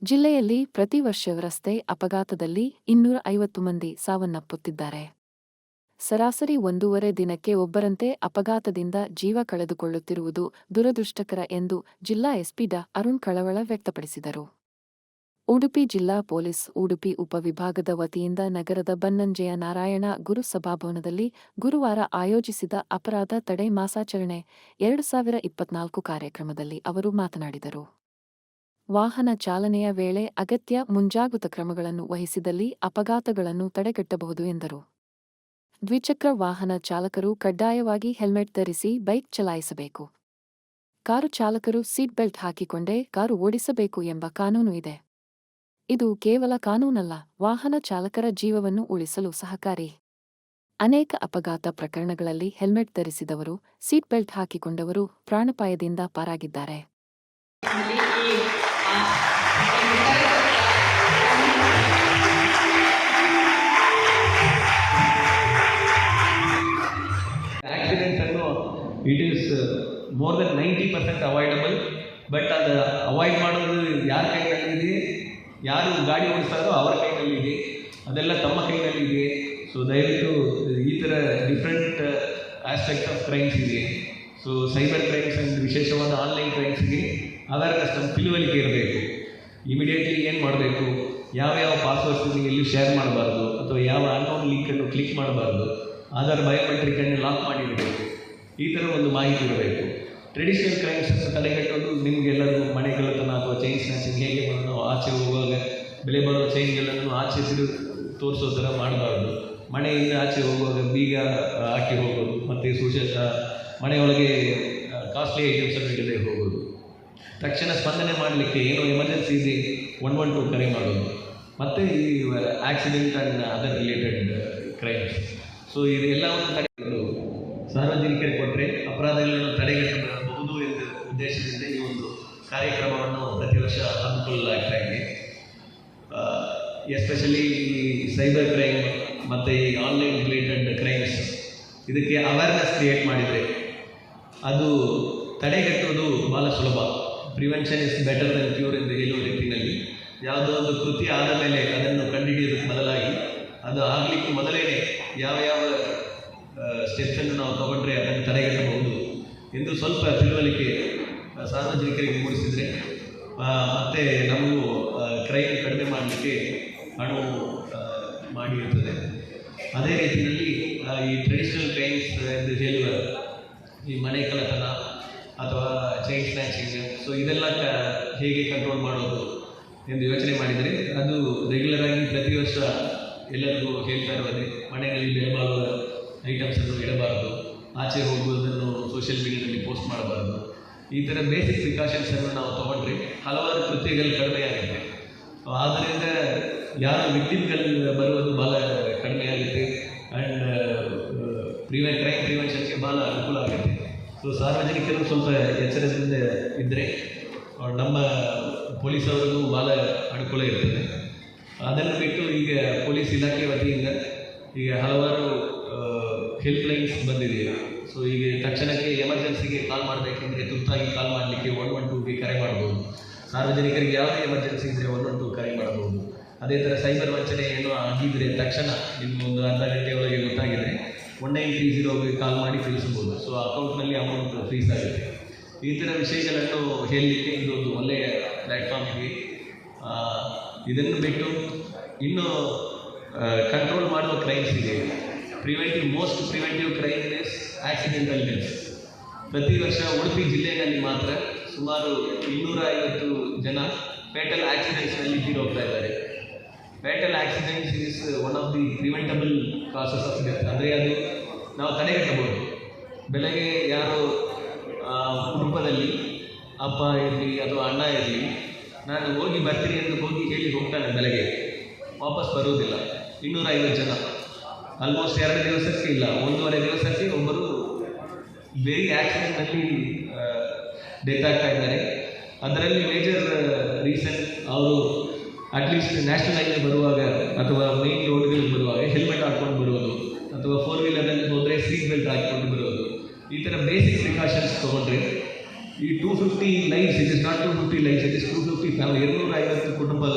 ಜಿಲ್ಲೆಯಲ್ಲಿ ಪ್ರತಿ ವರ್ಷ ರಸ್ತೆ ಅಪಘಾತದಲ್ಲಿ 250 ಮಂದಿ ಸಾವನ್ನಪ್ಪುತ್ತಿದ್ದಾರೆ. ಸರಾಸರಿ 1.5 ದಿನಕ್ಕೆ ಒಬ್ಬರಂತೆ ಅಪಘಾತದಿಂದ ಜೀವ ಕಳೆದುಕೊಳ್ಳುತ್ತಿರುವುದು ದುರದೃಷ್ಟಕರ ಎಂದು ಜಿಲ್ಲಾ ಎಸ್ಪಿ ಡಾ. ಅರುಣ್ ಕಳವಳ ವ್ಯಕ್ತಪಡಿಸಿದರು. ಉಡುಪಿ ಜಿಲ್ಲಾ ಪೊಲೀಸ್ ಉಡುಪಿ ಉಪವಿಭಾಗದ ವತಿಯಿಂದ ನಗರದ ಬನ್ನಂಜೆಯ ನಾರಾಯಣ ಗುರು ಸಭಾಭವನದಲ್ಲಿ ಗುರುವಾರ ಆಯೋಜಿಸಿದ ಅಪರಾಧ ತಡೆ ಮಾಸಾಚರಣೆ 2024 ಕಾರ್ಯಕ್ರಮದಲ್ಲಿ ಅವರು ಮಾತನಾಡಿದರು. ವಾಹನ ಚಾಲನೆಯ ವೇಳೆ ಅಗತ್ಯ ಮುಂಜಾಗ್ರತಾ ಕ್ರಮಗಳನ್ನು ವಹಿಸಿದಲ್ಲಿ ಅಪಘಾತಗಳನ್ನು ತಡೆಗಟ್ಟಬಹುದು ಎಂದರು. ದ್ವಿಚಕ್ರ ವಾಹನ ಚಾಲಕರು ಕಡ್ಡಾಯವಾಗಿ ಹೆಲ್ಮೆಟ್ ಧರಿಸಿ ಬೈಕ್ ಚಲಾಯಿಸಬೇಕು. ಕಾರು ಚಾಲಕರು ಸೀಟ್ ಬೆಲ್ಟ್ ಹಾಕಿಕೊಂಡೇ ಕಾರು ಓಡಿಸಬೇಕು ಎಂಬ ಕಾನೂನು ಇದೆ. ಇದು ಕೇವಲ ಕಾನೂನಲ್ಲ, ವಾಹನ ಚಾಲಕರ ಜೀವವನ್ನು ಉಳಿಸಲು ಸಹಕಾರಿ. ಅನೇಕ ಅಪಘಾತ ಪ್ರಕರಣಗಳಲ್ಲಿ ಹೆಲ್ಮೆಟ್ ಧರಿಸಿದವರು, ಸೀಟ್ ಬೆಲ್ಟ್ ಹಾಕಿಕೊಂಡವರು ಪ್ರಾಣಾಪಾಯದಿಂದ ಪಾರಾಗಿದ್ದಾರೆ. ಆಕ್ಸಿಡೆಂಟ್ಸ್ ಅನ್ನು it is more than 90% avoidable. But ಅದು ಅವಾಯ್ಡ್ ಮಾಡೋದು ಯಾರ ಕೈನಲ್ಲಿದೆ, ಯಾರು ಗಾಡಿ ಓಡಿಸ್ತಾರೋ ಅವರ ಕೈನಲ್ಲಿದೆ, ಅದೆಲ್ಲ ತಮ್ಮ ಕೈನಲ್ಲಿದೆ. ಸೊ ದಯವಿಟ್ಟು ಈ ಥರ ಡಿಫ್ರೆಂಟ್ ಆಸ್ಪೆಕ್ಟ್ ಆಫ್ ಕ್ರೈಮ್ಸ್ ಇದೆ. ಸೊ ಸೈಬರ್ ಕ್ರೈಮ್ಸ್ ಅಂಡ್ ವಿಶೇಷವಾದ ಆನ್ಲೈನ್ ಕ್ರೈಮ್ಸ್ಗೆ ಅವೇರ್ನೆಸ್ ನಮ್ಮ ತಿಳುವಳಿಕೆ ಇರಬೇಕು. ಇಮಿಡಿಯೇಟ್ಲಿ ಏನು ಮಾಡಬೇಕು, ಯಾವ ಪಾಸ್ವರ್ಡ್ಸ್ ಎಲ್ಲಿ ಶೇರ್ ಮಾಡಬಾರ್ದು ಅಥವಾ ಯಾವ ಅನ್ನೋನ್ ಲಿಂಕನ್ನು ಕ್ಲಿಕ್ ಮಾಡಬಾರ್ದು, ಆಧಾರ್ ಬಯೋಮೆಟ್ರಿಕನ್ನು ಲಾಕ್ ಮಾಡಿರಬೇಕು, ಈ ಥರ ಒಂದು ಮಾಹಿತಿ ಇರಬೇಕು. ಟ್ರೆಡಿಷನಲ್ ಕ್ರೈಮ್ಸನ್ನು ತಡೆಗಟ್ಟೋದು ನಿಮಗೆಲ್ಲರೂ ಮನೆಗಳತನ ಅಥವಾ ಚೈನ್ ಸ್ನ್ಯಾಚಿಂಗ್ ಹೇಗೆ ನಾವು ಆಚೆ ಹೋಗುವಾಗ ಬೆಲೆ ಬರೋ ಚೈನ್ಗಳನ್ನು ಆಚೆ ತೋರಿಸೋ ಥರ ಮಾಡಬಾರ್ದು. ಮನೆಯಿಂದ ಆಚೆ ಹೋಗುವಾಗ ಬೀಗ ಹಾಕಿ ಹೋಗೋದು ಮತ್ತು ಮನೆಯೊಳಗೆ ಕಾಸ್ಟ್ಲಿ ಐಟಮ್ಸನ್ನು ಇಡದೆ ಹೋಗೋದು. ತಕ್ಷಣ ಸ್ಪಂದನೆ ಮಾಡಲಿಕ್ಕೆ ಏನೋ ಎಮರ್ಜೆನ್ಸಿ ಇದೆ 112 ಕರೆ ಮಾಡೋದು, ಮತ್ತು ಈ accident and other related crimes. So ಇದೆಲ್ಲವನ್ನು ತಡೆಗಟ್ಟಲು ಸಾರ್ವಜನಿಕರಿಗೆ ಕೊಟ್ಟರೆ ಅಪರಾಧಗಳನ್ನು ತಡೆಗಟ್ಟಬಹುದು ಎಂಬ ಉದ್ದೇಶದಿಂದ ಈ ಒಂದು ಕಾರ್ಯಕ್ರಮವನ್ನು ಪ್ರತಿ ವರ್ಷ ಹಮ್ಮಿಕೊಳ್ಳಲಾಗ್ತಾ ಇದೆ. ಎಸ್ಪೆಷಲಿ ಈ ಸೈಬರ್ ಕ್ರೈಮ್ ಮತ್ತು ಈ ಆನ್ಲೈನ್ ರಿಲೇಟೆಡ್ ಕ್ರೈಮ್ಸ್, ಇದಕ್ಕೆ ಅವೇರ್ನೆಸ್ ಕ್ರಿಯೇಟ್ ಮಾಡಿದರೆ ಅದು ತಡೆಗಟ್ಟುವುದು ಭಾಳ ಸುಲಭ. Prevention is better then cure ಎಂದು ಹೇಳುವ ರೀತಿಯಲ್ಲಿ ಯಾವುದೋ ಒಂದು ಕೃತಿ ಆದ ಮೇಲೆ ಅದನ್ನು ಕಂಡುಹಿಡಿಯೋದಕ್ಕೆ ಬದಲಾಗಿ ಅದು ಆಗಲಿಕ್ಕೆ ಮೊದಲೇ ಯಾವ ಸ್ಟೆಪ್ಸನ್ನು ನಾವು ತಗೊಂಡ್ರೆ ಅದನ್ನು ತಡೆಗಟ್ಟಬಹುದು ಎಂದು ಸ್ವಲ್ಪ ತಿಳುವಳಿಕೆ ಸಾರ್ವಜನಿಕರಿಗೆ ಮೂಡಿಸಿದರೆ ಮತ್ತು ನಮಗೂ ಕ್ರೈಮ್ ಕಡಿಮೆ ಮಾಡಲಿಕ್ಕೆ ಅನುವು ಮಾಡಿರುತ್ತದೆ. ಅದೇ ರೀತಿಯಲ್ಲಿ ಈ ಟ್ರೆಡಿಷನಲ್ ಕ್ರೈಮ್ಸ್ ಎಂದು ಹೇಳುವ ಈ ಮನೆ ಕಳ್ಳತನ ಅಥವಾ ಚೈನ್ ಸ್ನ್ಯಾಚಿಂಗ್, ಸೊ ಇದೆಲ್ಲ ಹೇಗೆ ಕಂಟ್ರೋಲ್ ಮಾಡೋದು ಎಂದು ಯೋಚನೆ ಮಾಡಿದರೆ ಅದು ರೆಗ್ಯುಲರಾಗಿ ಪ್ರತಿ ವರ್ಷ ಎಲ್ಲರಿಗೂ ಹೇಳ್ತಾ ಇರೋದೇ, ಮನೆಯಲ್ಲಿ ಬೆಲೆ ಬಾಳುವ ಐಟಮ್ಸನ್ನು ಇಡಬಾರ್ದು, ಆಚೆ ಹೋಗುವುದನ್ನು ಸೋಷಿಯಲ್ ಮೀಡಿಯಾದಲ್ಲಿ ಪೋಸ್ಟ್ ಮಾಡಬಾರ್ದು. ಈ ಥರ ಬೇಸಿಕ್ ಪ್ರಿಕಾಷನ್ಸನ್ನು ನಾವು ತೊಗೊಂಡ್ರೆ ಹಲವಾರು ಕೃತ್ಯಗಳು ಕಡಿಮೆ ಆಗುತ್ತೆ. ಆದ್ದರಿಂದ ಯಾರು ವಿಕ್ಟಿಮ್ಗಳು ಬರುವುದು ಭಾಳ ಕಡಿಮೆ ಆಗುತ್ತೆ ಆ್ಯಂಡ್ ಕ್ರೈಮ್ ಪ್ರಿವೆನ್ಷನ್ಗೆ ಭಾಳ ಅನುಕೂಲ ಆಗುತ್ತೆ. ಸೊ ಸಾರ್ವಜನಿಕರು ಸ್ವಲ್ಪ ಎಚ್ಚರದಿಂದ ಇದ್ದರೆ ನಮ್ಮ ಪೊಲೀಸವರಿಗೂ ಭಾಳ ಅನುಕೂಲ ಇರ್ತದೆ. ಅದನ್ನು ಬಿಟ್ಟು ಈಗ ಪೊಲೀಸ್ ಇಲಾಖೆ ವತಿಯಿಂದ ಈಗ ಹಲವಾರು ಹೆಲ್ಪ್ಲೈನ್ಸ್ ಬಂದಿದೆ. ಸೊ ಈಗ ತಕ್ಷಣಕ್ಕೆ ಎಮರ್ಜೆನ್ಸಿಗೆ ಕಾಲ್ ಮಾಡಬೇಕೆಂದರೆ ತುರ್ತಾಗಿ ಕಾಲ್ ಮಾಡಲಿಕ್ಕೆ 112ಗೆ ಕರೆ ಮಾಡ್ಬೋದು. ಸಾರ್ವಜನಿಕರಿಗೆ ಯಾವುದೇ ಎಮರ್ಜೆನ್ಸಿ ಇದ್ದರೆ 112 ಕರೆ ಮಾಡ್ಬೋದು. ಅದೇ ಥರ ಸೈಬರ್ ವಂಚನೆ ಏನೋ ಆಗಿದ್ದರೆ ತಕ್ಷಣ ನಿಮ್ಮೊಂದು ಅರ್ಧ ಗಂಟೆ ಒಳಗೆ ಗೊತ್ತಾಗಿದರೆ 1930ಗೆ ಕಾಲ್ ಮಾಡಿ ತಿಳಿಸ್ಬೋದು. ಸೊ ಅಕೌಂಟ್ನಲ್ಲಿ ಅಮೌಂಟ್ ಫ್ರೀಸ್ ಆಗುತ್ತೆ. ಈ ಥರ ವಿಷಯಗಳನ್ನು ಹೇಳಲಿಕ್ಕೆ ಇದೊಂದು ಒಳ್ಳೆಯ ಪ್ಲ್ಯಾಟ್ಫಾರ್ಮ್ ಇದೆ. ಇದನ್ನು ಬಿಟ್ಟು ಇನ್ನೂ ಕಂಟ್ರೋಲ್ ಮಾಡುವ ಕ್ರೈಮ್ಸ್ ಇದೆ. Most preventive crime is accidental deaths. ಪ್ರತಿ ವರ್ಷ ಉಡುಪಿ ಜಿಲ್ಲೆಯಲ್ಲಿ ಮಾತ್ರ ಸುಮಾರು 250 ಜನ ಫ್ಯಾಟಲ್ ಆಕ್ಸಿಡೆಂಟ್ಸ್ನಲ್ಲಿ ತೀರೋಗ್ತಾ ಇದ್ದಾರೆ. Fatal accidents is one of the preventable causes of death. ಅಂದರೆ ಅದು ನಾವು ತಡೆಗಟ್ಟಬಹುದು. ಬೆಳಗ್ಗೆ ಯಾರು ಕುಟುಂಬದಲ್ಲಿ ಅಪ್ಪ ಇರಲಿ ಅಥವಾ ಅಣ್ಣ ಇರಲಿ, ನಾನು ಹೋಗಿ ಬರ್ತೀನಿ ಎಂದು ಹೇಳಿ ಹೋಗ್ತಾನೆ, ಬೆಳಗ್ಗೆ ವಾಪಸ್ ಬರುವುದಿಲ್ಲ. 250 ಜನ ಆಲ್ಮೋಸ್ಟ್ 2 ದಿವಸಕ್ಕೆ ಇಲ್ಲ 1.5 ದಿವಸಕ್ಕೆ ಒಬ್ಬರು ಬೇರೆ ಆಕ್ಸಿಡೆಂಟ್ನಲ್ಲಿ ಡೆತ್ ಆಗ್ತಾ ಇದ್ದಾರೆ. ಅದರಲ್ಲಿ ಮೇಜರ್ ರೀಸನ್ ಅವರು ಅಟ್ಲೀಸ್ಟ್ ನ್ಯಾಷನಲ್ ಹೈವೇ ಬರುವಾಗ ಅಥವಾ ಮೇನ್ ರೋಡ್ಗಳಿಗೆ ಬರುವಾಗ ಹೆಲ್ಮೆಟ್ ಹಾಕ್ಕೊಂಡು ಬರುವುದು ಅಥವಾ 4 ವೀಲರಲ್ಲಿ ಹೋದರೆ ಸೀಟ್ ಬೆಲ್ಟ್ ಹಾಕಿಕೊಂಡು ಬರುವುದು. ಈ ಥರ ಬೇಸಿಕ್ ಪ್ರಿಕಾಷನ್ಸ್ ತೊಗೊಂಡ್ರೆ ಈ 250 lives, it is not 250 lives, it is 250 family, 250